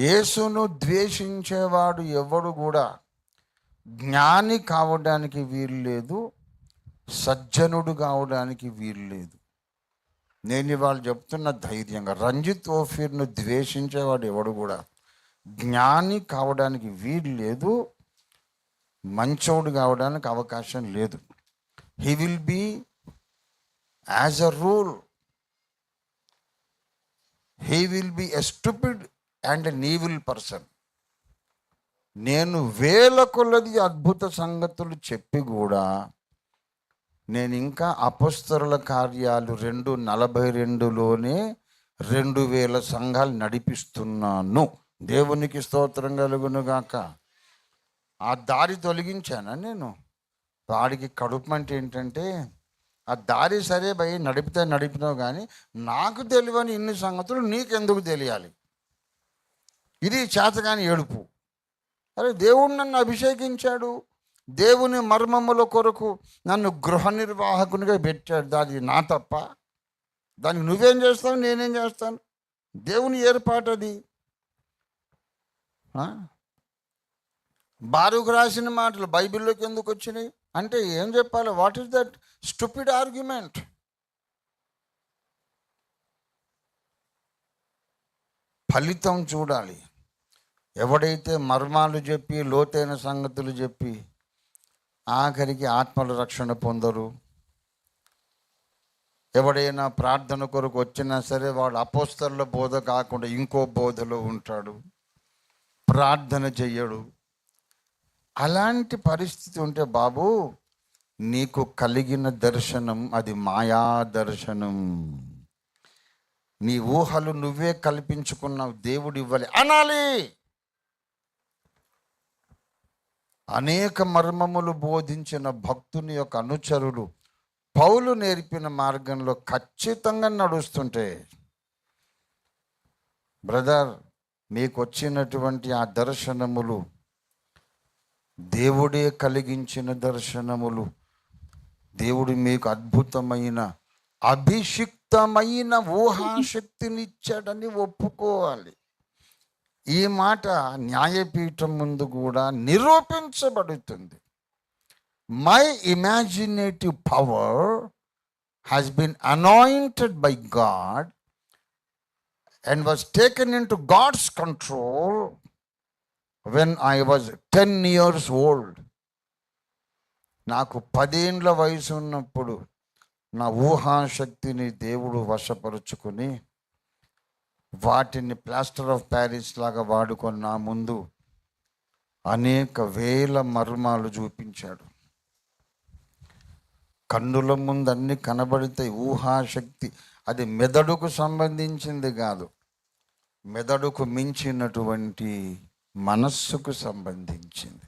యేసును ద్వేషించేవాడు ఎవడు కూడా జ్ఞాని కావడానికి వీలు లేదు, సజ్జనుడు కావడానికి వీలు లేదు. నేను ఇవాళ చెప్తున్న ధైర్యంగా, రంజిత్ ఓఫీర్ను ద్వేషించేవాడు ఎవడు కూడా జ్ఞాని కావడానికి వీలు లేదు, మంచోడు కావడానికి అవకాశం లేదు. He will be as a rule, he will be a stupid and an evil person. నేను వేల కొలది అద్భుత సంగతులు చెప్పి కూడా నేను ఇంకా అపొస్తలుల కార్యాలు 2:42లోనే 2000 సంఘాలు నడిపిస్తున్నాను. దేవునికి స్తోత్రం కలుగును గాక. ఆ దారి తొలగించానా నేను? వాడికి కడుపుమంటే ఏంటంటే, ఆ దారి సరే భయ్ నడిపినావు, కానీ నాకు తెలియని ఇన్ని సంగతులు నీకెందుకు తెలియాలి? ఇది చేతగాని ఏడుపు. అరే, దేవుడు నన్ను అభిషేకించాడు, దేవుని మర్మముల కొరకు నన్ను గృహ నిర్వాహకునిగా పెట్టాడు. దాని నా తప్ప? దానికి నువ్వేం చేస్తావు, నేనేం చేస్తాను? దేవుని ఏర్పాటు అది. బారూకు రాసిన మాటలు బైబిల్లోకి ఎందుకు వచ్చినాయి అంటే ఏం చెప్పాలి? What is that stupid argument? ఫలితం చూడాలి. ఎవడైతే మర్మాలు చెప్పి, లోతైన సంగతులు చెప్పి ఆఖరికి ఆత్మల రక్షణ పొందరు, ఎవడైనా ప్రార్థన కొరకు వచ్చినా సరే వాడు అపోస్తలుల బోధ కాకుండా ఇంకో బోధలో ఉంటాడు, ప్రార్థన చెయ్యడు. అలాంటి పరిస్థితి ఉంటే బాబు, నీకు కలిగిన దర్శనం అది మాయా దర్శనం. నీ ఊహలు నువ్వే కల్పించుకున్నావు, దేవుడు ఇవ్వాలి అనాలి. అనేక మర్మములు బోధించిన భక్తుని యొక్క అనుచరులు పౌలు నేర్పిన మార్గంలో ఖచ్చితంగా నడుస్తుంటే, బ్రదర్, మీకు వచ్చినటువంటి ఆ దర్శనములు దేవుడే కలిగించిన దర్శనములు, దేవుడు మీకు అద్భుతమైన అభిషిక్తమైన ఊహాశక్తిని ఇచ్చాడని ఒప్పుకోవాలి. ఈ మాట న్యాయపీఠం ముందు కూడా నిరూపించబడుతుంది. My imaginative power has been anointed by God and was taken into God's control when I was 10 years old. నాకు 10 ఏండ్ల వయసు ఉన్నప్పుడు నా ఊహాశక్తిని దేవుడు వశపరుచుకుని వాటిని ప్లాస్టర్ ఆఫ్ ప్యారిస్ లాగా వాడుకొని నా ముందు అనేక వేల మర్మాలు చూపించాడు. కన్నుల ముందు అన్ని కనబడితే ఊహాశక్తి అది మెదడుకు సంబంధించింది కాదు, మెదడుకు మించినటువంటి మనస్సుకు సంబంధించింది.